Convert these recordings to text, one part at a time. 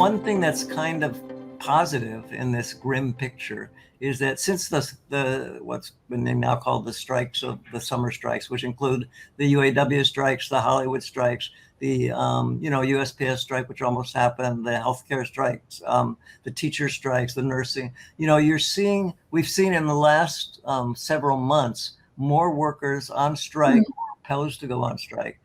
one thing that's kind of positive in this grim picture is that since the what's been now called the strikes of the summer strikes, which include the UAW strikes, the Hollywood strikes, the USPS strike, which almost happened, the healthcare strikes, the teacher strikes, the nursing. We've seen in the last several months more workers on strike, opposed to go on strike,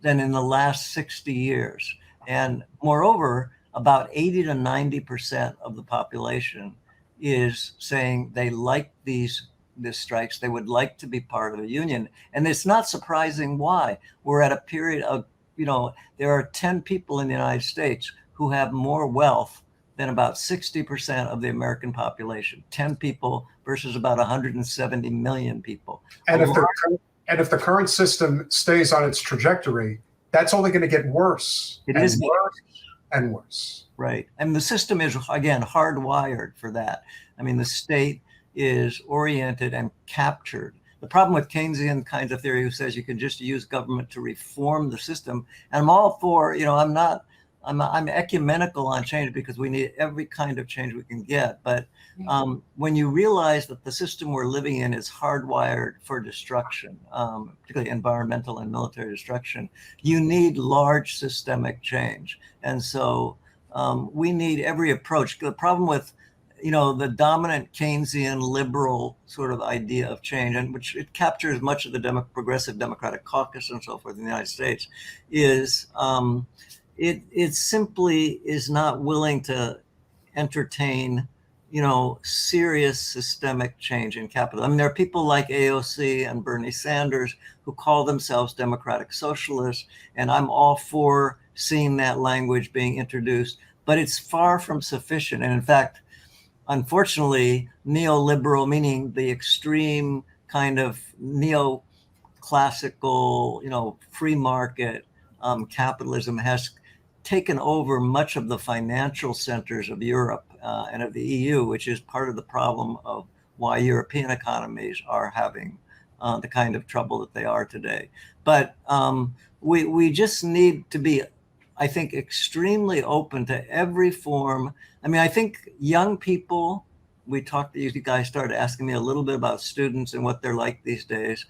than in the last 60 years. And moreover, about 80 to 90% of the population is saying they like these strikes. They would like to be part of a union. And it's not surprising why. We're at a period of, there are 10 people in the United States who have more wealth than about 60% of the American population. 10 people versus about 170 million people. And if the current system stays on its trajectory, that's only going to get worse. It is worse and worse. Right. And the system is, again, hardwired for that. I mean, the state is oriented and captured. The problem with Keynesian kinds of theory who says you can just use government to reform the system. And I'm all for, I'm ecumenical on change because we need every kind of change we can get. But when you realize that the system we're living in is hardwired for destruction, particularly environmental and military destruction, you need large systemic change. And so we need every approach. The problem with, the dominant Keynesian liberal sort of idea of change, and which it captures much of the progressive Democratic caucus and so forth in the United States, is it simply is not willing to entertain, serious systemic change in capital. I mean, there are people like AOC and Bernie Sanders who call themselves democratic socialists, and I'm all for seeing that language being introduced, but it's far from sufficient. And in fact, unfortunately, neoliberal, meaning the extreme kind of neoclassical, free market capitalism has taken over much of the financial centers of Europe and of the EU, which is part of the problem of why European economies are having the kind of trouble that they are today. But we just need to be, I think, extremely open to every form. I mean, I think young people, you guys started asking me a little bit about students and what they're like these days.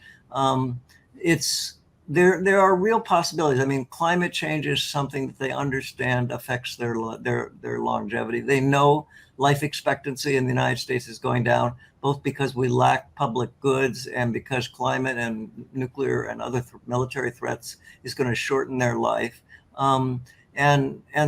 There are real possibilities. I mean, climate change is something that they understand affects their longevity. They know life expectancy in the United States is going down, both because we lack public goods and because climate and nuclear and other military threats is going to shorten their life. And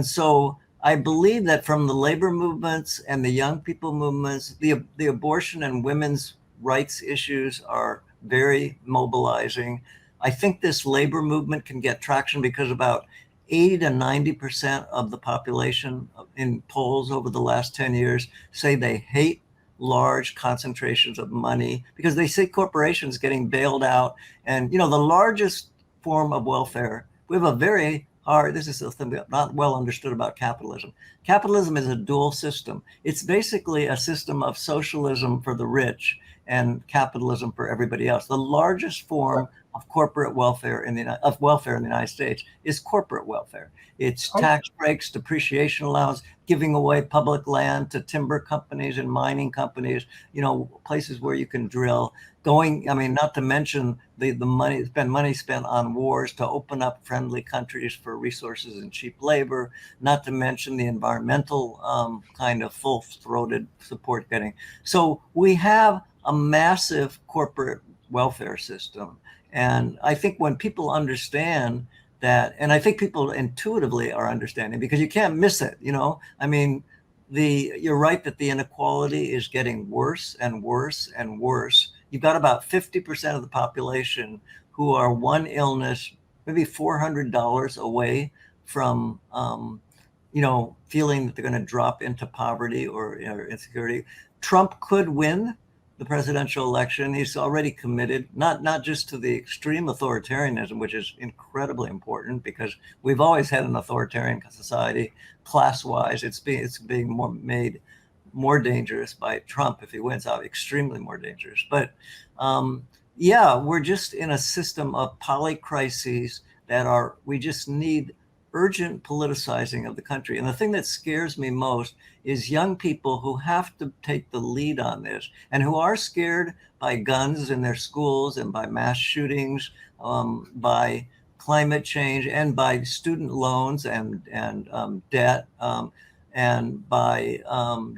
so I believe that from the labor movements and the young people movements, the abortion and women's rights issues are very mobilizing. I think this labor movement can get traction because about 80 to 90% of the population in polls over the last 10 years say they hate large concentrations of money because they see corporations getting bailed out. And, the largest form of welfare, we have a very hard, this is something not well understood about capitalism. Capitalism is a dual system. It's basically a system of socialism for the rich and capitalism for everybody else. The largest form of corporate welfare in the United States is corporate welfare. It's tax breaks, depreciation allowance, giving away public land to timber companies and mining companies, places where you can drill. Not to mention the money spent on wars to open up friendly countries for resources and cheap labor, not to mention the environmental kind of full-throated support getting. So we have a massive corporate welfare system. And I think when people understand that, and I think people intuitively are understanding because you can't miss it, I mean, you're right that the inequality is getting worse and worse and worse. You've got about 50% of the population who are one illness, maybe $400 away from, feeling that they're going to drop into poverty or insecurity. Trump could win the presidential election. He's already committed, not just to the extreme authoritarianism, which is incredibly important because we've always had an authoritarian society class-wise. It's being made more dangerous by Trump if he wins out, extremely more dangerous. But we're just in a system of polycrises we just need urgent politicizing of the country. And the thing that scares me most is young people who have to take the lead on this and who are scared by guns in their schools and by mass shootings, by climate change, and by student loans and debt, and by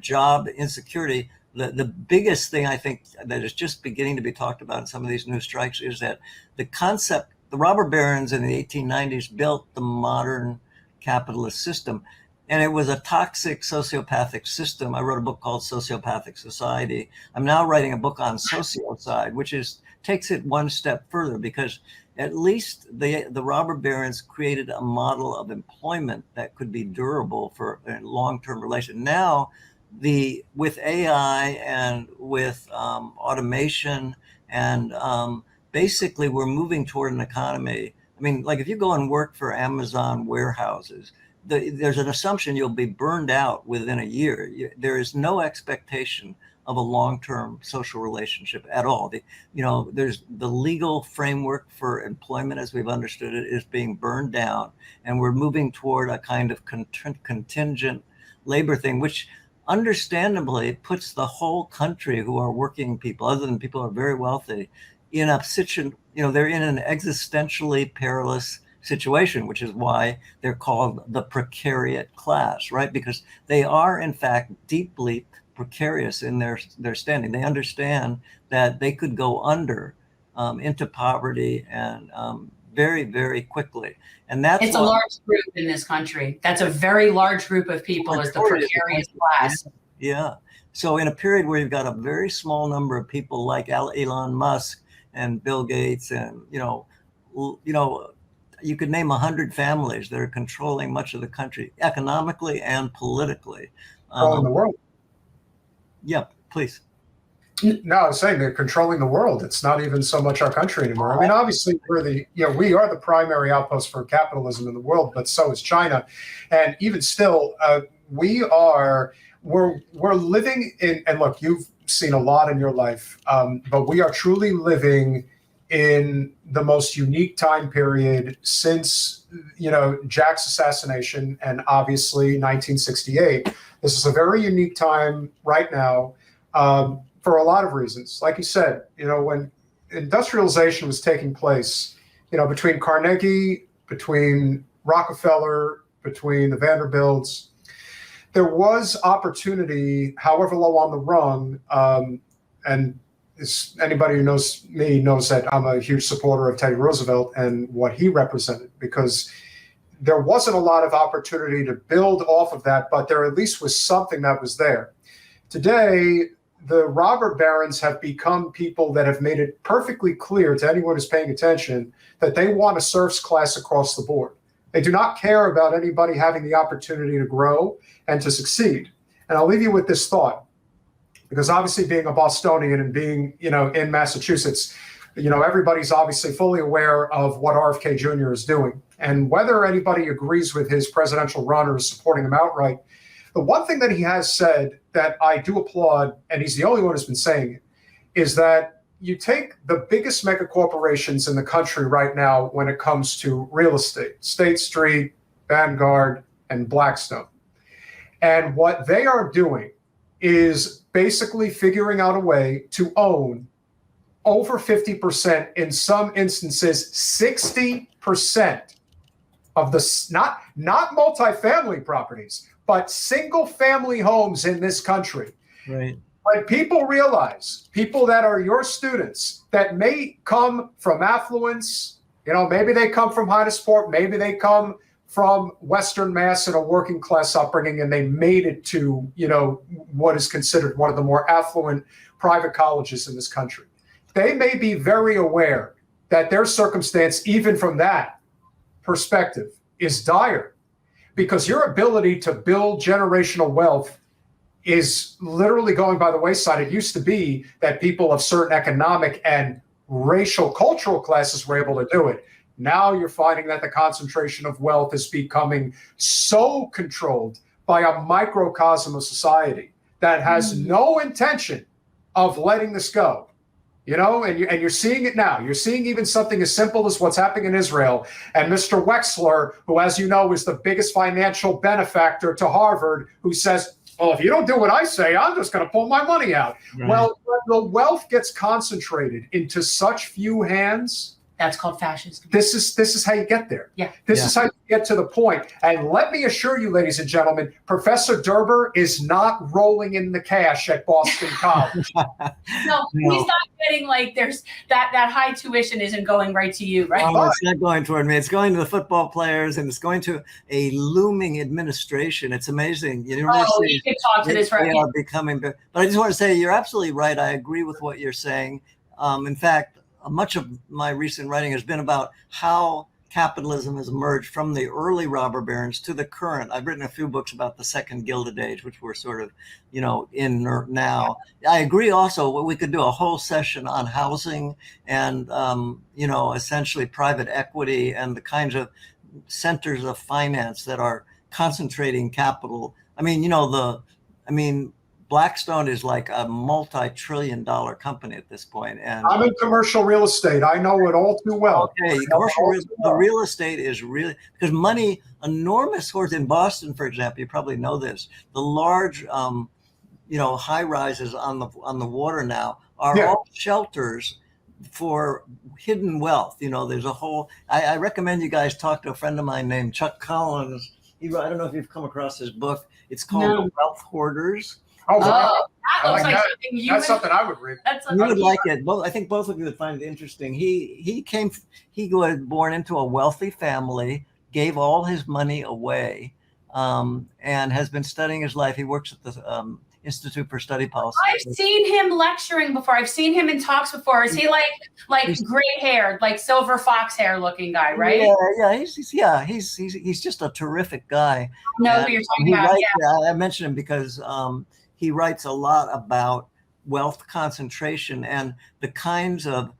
job insecurity. The biggest thing I think that is just beginning to be talked about in some of these new strikes is that the concept, the robber barons in the 1890s built the modern capitalist system, and it was a toxic sociopathic system. I wrote a book called Sociopathic Society. I'm now writing a book on sociocide, which takes it one step further, because at least the robber barons created a model of employment that could be durable for a long-term relation. Now, with AI and with automation and basically we're moving toward an economy. I mean, like if you go and work for Amazon warehouses, there's an assumption you'll be burned out within a year. There is no expectation of a long-term social relationship at all. There's the legal framework for employment as we've understood it is being burned down, and we're moving toward a kind of contingent labor thing, which understandably puts the whole country who are working people, other than people who are very wealthy, in a situation, they're in an existentially perilous situation, which is why they're called the precariat class, right? Because they are, in fact, deeply precarious in their standing. They understand that they could go under into poverty and very, very quickly. And it's a large group in this country. That's a very large group of people is the precarious class. Yeah. So in a period where you've got a very small number of people like Elon Musk and Bill Gates, and you could name 100 families that are controlling much of the country economically and politically. In the world. Yeah, please. No, I was saying they're controlling the world. It's not even so much our country anymore. I mean, obviously, we are the primary outpost for capitalism in the world, but so is China. And even still, we're living in, and look, you've seen a lot in your life, but we are truly living in the most unique time period since, Jack's assassination and obviously 1968. This is a very unique time right now. For a lot of reasons. Like you said, when industrialization was taking place, between Carnegie, between Rockefeller, between the Vanderbilts, there was opportunity, however low on the rung, and anybody who knows me knows that I'm a huge supporter of Teddy Roosevelt and what he represented, because there wasn't a lot of opportunity to build off of that, but there at least was something that was there. Today, the robber barons have become people that have made it perfectly clear to anyone who's paying attention that they want a serfs class across the board. They do not care about anybody having the opportunity to grow and to succeed. And I'll leave you with this thought, because obviously being a Bostonian and being, in Massachusetts, everybody's obviously fully aware of what RFK Jr. is doing. And whether anybody agrees with his presidential run or is supporting him outright, the one thing that he has said that I do applaud, and he's the only one who's been saying it, is that you take the biggest mega corporations in the country right now when it comes to real estate, State Street, Vanguard, and Blackstone. And what they are doing is basically figuring out a way to own over 50%, in some instances, 60% of the, not multifamily properties, but single-family homes in this country. Right. When people realize, people that are your students, that may come from affluence, maybe they come from Hyannisport, maybe they come from Western Mass in a working class upbringing, and they made it to, what is considered one of the more affluent private colleges in this country. They may be very aware that their circumstance, even from that perspective, is dire. Because your ability to build generational wealth is literally going by the wayside. It used to be that people of certain economic and racial cultural classes were able to do it. Now you're finding that the concentration of wealth is becoming so controlled by a microcosm of society that has no intention of letting this go. You know, and you're seeing it now. You're seeing even something as simple as what's happening in Israel. And Mr. Wexler, who, as you know, is the biggest financial benefactor to Harvard, who says, well, if you don't do what I say, I'm just going to pull my money out. Right. Well, when the wealth gets concentrated into such few hands, that's called fascism. This is how you get there. Yeah. This is how you get to the point. And let me assure you, ladies and gentlemen, Professor Derber is not rolling in the cash at Boston College. No, he's not getting like there's that high tuition isn't going right to you, right? Oh, it's not going toward me. It's going to the football players, and it's going to a looming administration. It's amazing. You can talk to this right now. Becoming, but I just want to say you're absolutely right. I agree with what you're saying. In fact, much of my recent writing has been about how capitalism has emerged from the early robber barons to the current. I've written a few books about the second Gilded Age, which we're sort of, in now. I agree also, we could do a whole session on housing and, essentially private equity and the kinds of centers of finance that are concentrating capital. Blackstone is like a multi-trillion-dollar company at this point. And I'm in commercial real estate. I know it all too well. Okay, the real estate is really, because money, enormous hoards in Boston, for example, you probably know this, the large, high rises on the water now are all shelters for hidden wealth. There's a whole, I recommend you guys talk to a friend of mine named Chuck Collins. I don't know if you've come across his book. It's called The Wealth Hoarders. Oh, wow. That looks like something that's something I would read. You would like it. I think both of you would find it interesting. He was born into a wealthy family, gave all his money away, and has been studying his life. He works at the Institute for Study Policy. I've seen him lecturing before. I've seen him in talks before. Is he like gray haired, like silver fox hair looking guy, right? Yeah. He's just a terrific guy. No, who you're talking about. I mentioned him because he writes a lot about wealth concentration and the kinds of,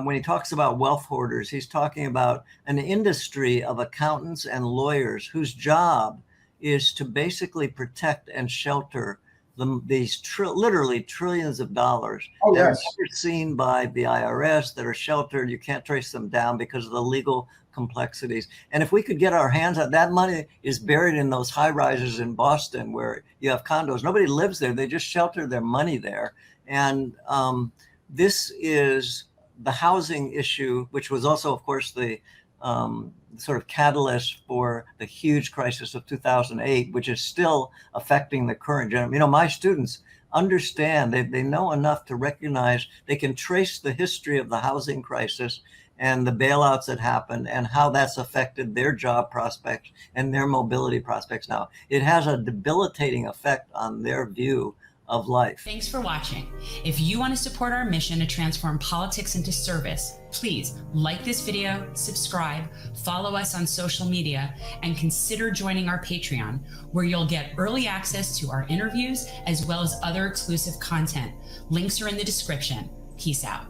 when he talks about wealth hoarders, he's talking about an industry of accountants and lawyers whose job is to basically protect and shelter these literally trillions of dollars that are never seen by the IRS, that are sheltered. You can't trace them down because of the legal complexities. And if we could get our hands on that, money is buried in those high rises in Boston where you have condos. Nobody lives there. They just shelter their money there. And this is the housing issue, which was also, of course, the sort of catalyst for the huge crisis of 2008, which is still affecting the current generation. My students understand, they know enough to recognize, they can trace the history of the housing crisis and the bailouts that happened and how that's affected their job prospects and their mobility prospects now. It has a debilitating effect on their view of life. Thanks for watching. If you want to support our mission to transform politics into service, please like this video, subscribe, follow us on social media, and consider joining our Patreon, where you'll get early access to our interviews as well as other exclusive content. Links are in the description. Peace out.